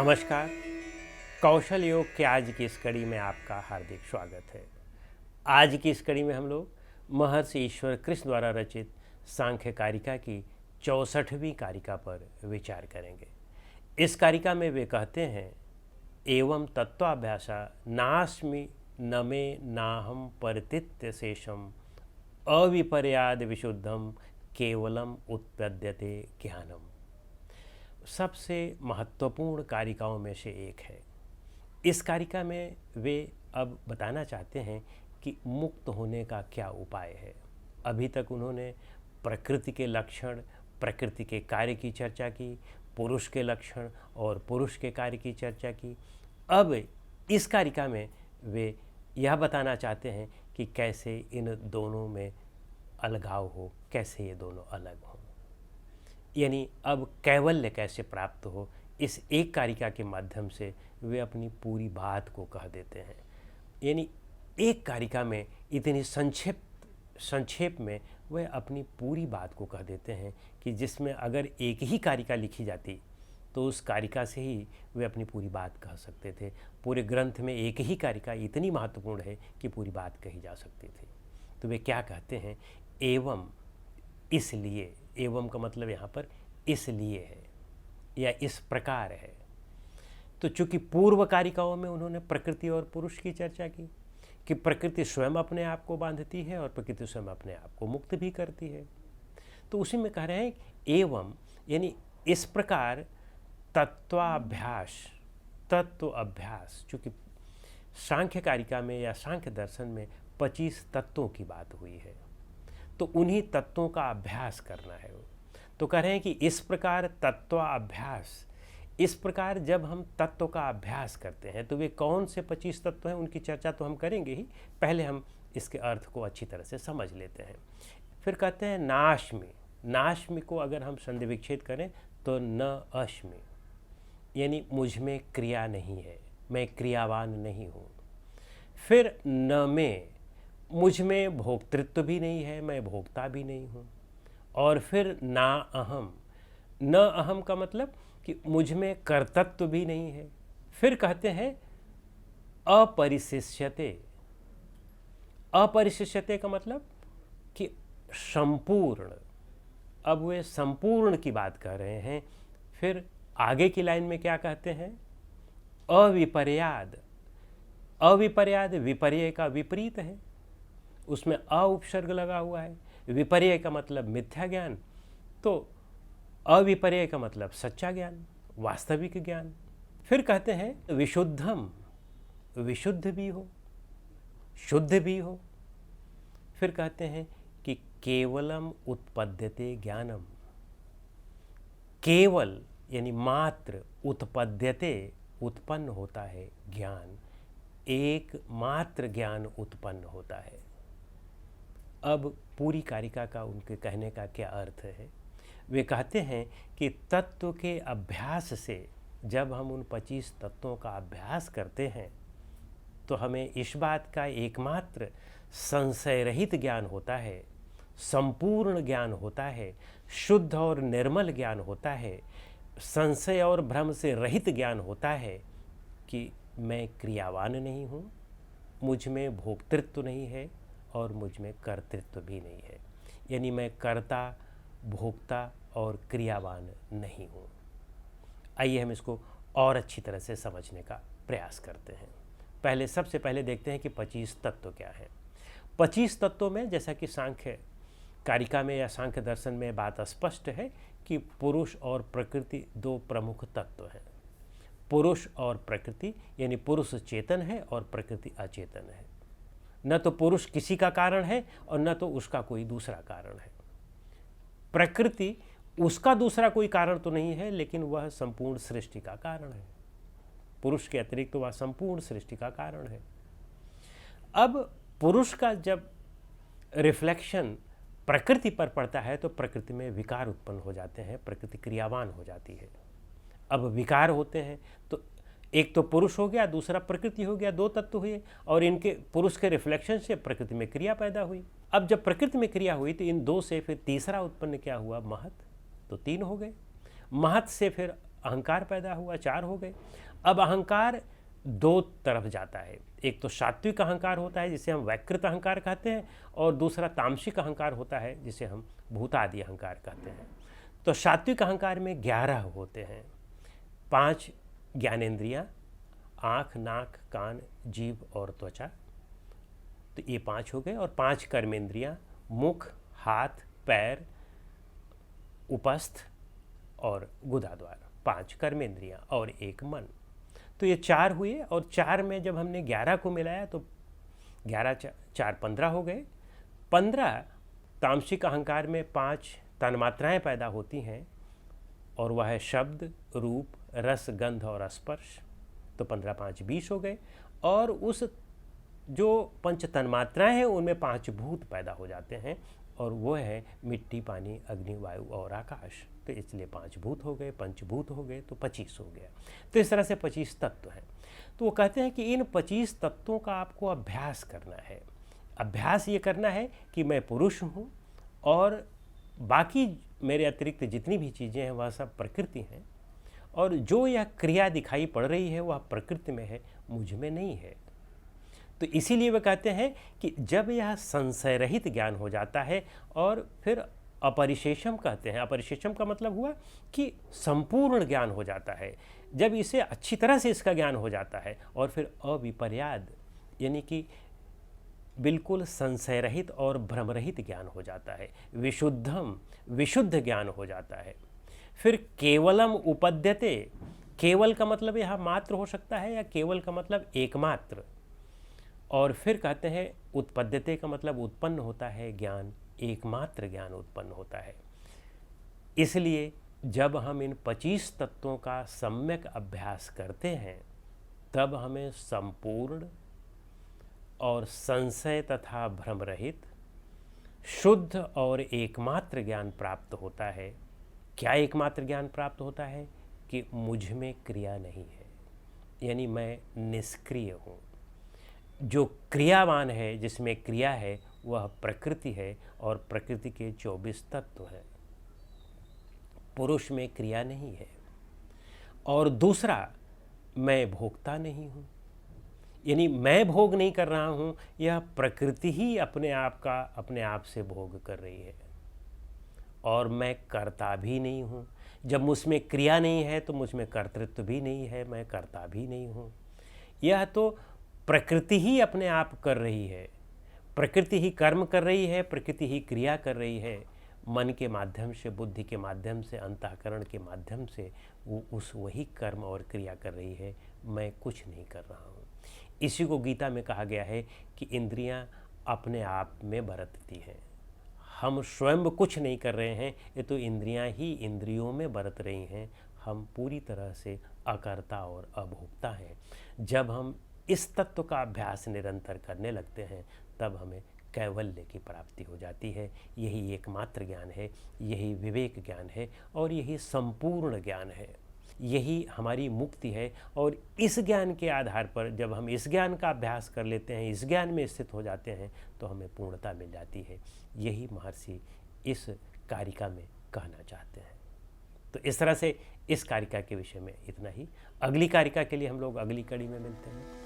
नमस्कार। कौशल योग के आज की इस कड़ी में आपका हार्दिक स्वागत है। आज की इस कड़ी में हम लोग महर्षि ईश्वर कृष्ण द्वारा रचित सांख्य कारिका की 64वीं कारिका पर विचार करेंगे। इस कारिका में वे कहते हैं, एवं तत्वाभ्यासा नास्मि न मे नाहम परितित्य शेषम अविपर्याद विशुद्धम केवलम उत्पद्यते ज्ञानम। सबसे महत्वपूर्ण कारिकाओं में से एक है। इस कारिका में वे अब बताना चाहते हैं कि मुक्त होने का क्या उपाय है। अभी तक उन्होंने प्रकृति के लक्षण, प्रकृति के कार्य की चर्चा की, पुरुष के लक्षण और पुरुष के कार्य की चर्चा की। अब इस कारिका में वे यह बताना चाहते हैं कि कैसे इन दोनों में अलगाव हो, कैसे ये दोनों अलग हों, यानी अब कैवल्य कैसे प्राप्त हो। इस एक कारिका के माध्यम से वे अपनी पूरी बात को कह देते हैं। यानी एक कारिका में इतनी संक्षेप में वे अपनी पूरी बात को कह देते हैं कि जिसमें अगर एक ही कारिका लिखी जाती तो उस कारिका से ही वे अपनी पूरी बात कह सकते थे। पूरे ग्रंथ में एक ही कारिका इतनी महत्वपूर्ण है कि पूरी बात कही जा सकती थी। तो वे क्या कहते हैं, एवं इसलिए, एवं का मतलब यहाँ पर इसलिए है या इस प्रकार है। तो चूंकि पूर्व कारिकाओं में उन्होंने प्रकृति और पुरुष की चर्चा की कि प्रकृति स्वयं अपने आप को बांधती है और प्रकृति स्वयं अपने आप को मुक्त भी करती है, तो उसी में कह रहे हैं एवं यानी इस प्रकार तत्व अभ्यास। चूँकि सांख्य कारिका में या सांख्य दर्शन में 25 तत्वों की बात हुई है, तो उन्हीं तत्वों का अभ्यास करना है। तो कह रहे हैं कि इस प्रकार तत्वाभ्यास, इस प्रकार जब हम तत्व का अभ्यास करते हैं तो वे कौन से 25 तत्व हैं उनकी चर्चा तो हम करेंगे ही, पहले हम इसके अर्थ को अच्छी तरह से समझ लेते हैं। फिर कहते हैं नाश्मि को अगर हम संधि विच्छेद करें तो न अश्मि, यानी मुझ में क्रिया नहीं है, मैं क्रियावान नहीं हूँ। फिर न में, मुझ में भोक्तृत्व भी नहीं है, मैं भोक्ता भी नहीं हूँ। और फिर ना अहम, न अहम का मतलब कि मुझ में कर्तृत्व भी नहीं है। फिर कहते हैं अपरिशिष्यते। अपरिशिष्यते का मतलब कि संपूर्ण। अब वे संपूर्ण की बात कर रहे हैं। फिर आगे की लाइन में क्या कहते हैं, अविपर्याद। अविपर्याद विपर्य का विपरीत है, उसमें अ उपसर्ग लगा हुआ है। विपर्य का मतलब मिथ्या ज्ञान, तो अविपर्य का मतलब सच्चा ज्ञान, वास्तविक ज्ञान। फिर कहते हैं विशुद्धम, विशुद्ध भी हो, शुद्ध भी हो। फिर कहते हैं कि केवलम उत्पद्यते ज्ञानम। केवल यानी मात्र, उत्पद्यते उत्पन्न होता है ज्ञान, एक मात्र ज्ञान उत्पन्न होता है। अब पूरी कारिका का उनके कहने का क्या अर्थ है। वे कहते हैं कि तत्व के अभ्यास से जब हम उन 25 तत्वों का अभ्यास करते हैं तो हमें इस बात का एकमात्र संशय रहित ज्ञान होता है, संपूर्ण ज्ञान होता है, शुद्ध और निर्मल ज्ञान होता है, संशय और भ्रम से रहित ज्ञान होता है कि मैं क्रियावान नहीं हूँ, मुझ में भोक्तृत्व नहीं है और मुझ में कर्तृत्व भी नहीं है। यानी मैं कर्ता, भोक्ता और क्रियावान नहीं हूँ। आइए हम इसको और अच्छी तरह से समझने का प्रयास करते हैं। सबसे पहले देखते हैं कि 25 तत्व क्या है। 25 तत्वों में जैसा कि सांख्य कारिका में या सांख्य दर्शन में बात स्पष्ट है कि पुरुष और प्रकृति दो प्रमुख तत्व हैं। पुरुष और प्रकृति यानी पुरुष चेतन है और प्रकृति अचेतन है। न तो पुरुष किसी का कारण है और न तो उसका कोई दूसरा कारण है। प्रकृति उसका दूसरा कोई कारण तो नहीं है, लेकिन वह संपूर्ण सृष्टि का कारण है। पुरुष के अतिरिक्त वह संपूर्ण सृष्टि का कारण है। अब पुरुष का जब रिफ्लेक्शन प्रकृति पर पड़ता है तो प्रकृति में विकार उत्पन्न हो जाते हैं, प्रकृति क्रियावान हो जाती है। अब विकार होते हैं तो एक तो पुरुष हो गया, दूसरा प्रकृति हो गया, दो तत्व हुए और इनके पुरुष के रिफ्लेक्शन से प्रकृति में क्रिया पैदा हुई। अब जब प्रकृति में क्रिया हुई तो इन दो से फिर तीसरा उत्पन्न क्या हुआ, महत, तो 3 हो गए। महत से फिर अहंकार पैदा हुआ, 4 हो गए। अब अहंकार दो तरफ जाता है, एक तो सात्विक अहंकार होता है जिसे हम वैकृत अहंकार कहते हैं, और दूसरा तामसिक अहंकार होता है जिसे हम भूतादि अहंकार कहते हैं। तो सात्विक अहंकार में 11 होते हैं, 5 ज्ञानेंद्रियाँ, आँख, नाक, कान, जीभ और त्वचा, तो ये 5 हो गए, और 5 कर्मेंद्रियाँ, मुख, हाथ, पैर, उपस्थ और गुदाद्वार, 5 कर्मेंद्रियाँ और 1 मन। तो ये 4 हुए, और 4 में जब हमने 11 को मिलाया तो 11 4 15 हो गए। 15 तामसिक अहंकार में 5 तन्मात्राएँ पैदा होती हैं, और वह है शब्द, रूप, रस, गंध और स्पर्श। तो 15 5 20 हो गए, और उस जो पंच तन्मात्राएँ हैं उनमें 5 भूत पैदा हो जाते हैं, और वो है मिट्टी, पानी, अग्नि, वायु और आकाश। तो इसलिए 5 भूत हो गए, पंचभूत हो गए, तो 25 हो गया। तो इस तरह से 25 तत्व हैं। तो वो कहते हैं कि इन 25 तत्वों का आपको अभ्यास करना है। अभ्यास ये करना है कि मैं पुरुष हूँ, और बाकी मेरे अतिरिक्त जितनी भी चीज़ें हैं वह सब प्रकृति हैं, और जो यह क्रिया दिखाई पड़ रही है वह प्रकृति में है, मुझ में नहीं है। तो इसीलिए वे कहते हैं कि जब यह संशय रहित ज्ञान हो जाता है, और फिर अपरिशेषम कहते हैं, अपरिशेषम का मतलब हुआ कि संपूर्ण ज्ञान हो जाता है। जब इसे अच्छी तरह से इसका ज्ञान हो जाता है, और फिर अविपर्याद यानी कि बिल्कुल संशय रहित और भ्रम रहित ज्ञान हो जाता है, विशुद्धम विशुद्ध ज्ञान हो जाता है। फिर केवलम उपद्यते, केवल का मतलब यहाँ मात्र हो सकता है, या केवल का मतलब एकमात्र। और फिर कहते हैं उत्पद्यते का मतलब उत्पन्न होता है ज्ञान, एकमात्र ज्ञान उत्पन्न होता है। इसलिए जब हम इन 25 तत्वों का सम्यक अभ्यास करते हैं, तब हमें संपूर्ण और संशय तथा भ्रम रहित शुद्ध और एकमात्र ज्ञान प्राप्त होता है। क्या एकमात्र ज्ञान प्राप्त होता है? कि मुझ में क्रिया नहीं है, यानी मैं निष्क्रिय हूँ। जो क्रियावान है, जिसमें क्रिया है, वह प्रकृति है, और प्रकृति के 24 तत्व हैं। पुरुष में क्रिया नहीं है। और दूसरा, मैं भोगता नहीं हूँ, यानी मैं भोग नहीं कर रहा हूँ, यह प्रकृति ही अपने आप से भोग कर रही है। और मैं कर्ता भी नहीं हूँ। जब मुझमें क्रिया नहीं है तो मुझमें कर्तृत्व भी नहीं है, मैं कर्ता भी नहीं हूँ। यह तो प्रकृति ही अपने आप कर रही है, प्रकृति ही कर्म कर रही है, प्रकृति ही क्रिया कर रही है। मन के माध्यम से, बुद्धि के माध्यम से, अंतःकरण के माध्यम से वो वही कर्म और क्रिया कर रही है, मैं कुछ नहीं कर रहा हूँ। इसी को गीता में कहा गया है कि इंद्रियां अपने आप में बरतती हैं, हम स्वयं कुछ नहीं कर रहे हैं, ये तो इंद्रियां ही इंद्रियों में बरत रही हैं। हम पूरी तरह से अकर्ता और अभोक्ता हैं। जब हम इस तत्व का अभ्यास निरंतर करने लगते हैं, तब हमें कैवल्य की प्राप्ति हो जाती है। यही एकमात्र ज्ञान है, यही विवेक ज्ञान है, और यही संपूर्ण ज्ञान है, यही हमारी मुक्ति है। और इस ज्ञान के आधार पर जब हम इस ज्ञान का अभ्यास कर लेते हैं, इस ज्ञान में स्थित हो जाते हैं, तो हमें पूर्णता मिल जाती है। यही महर्षि इस कारिका में कहना चाहते हैं। तो इस तरह से इस कारिका के विषय में इतना ही। अगली कारिका के लिए हम लोग अगली कड़ी में मिलते हैं।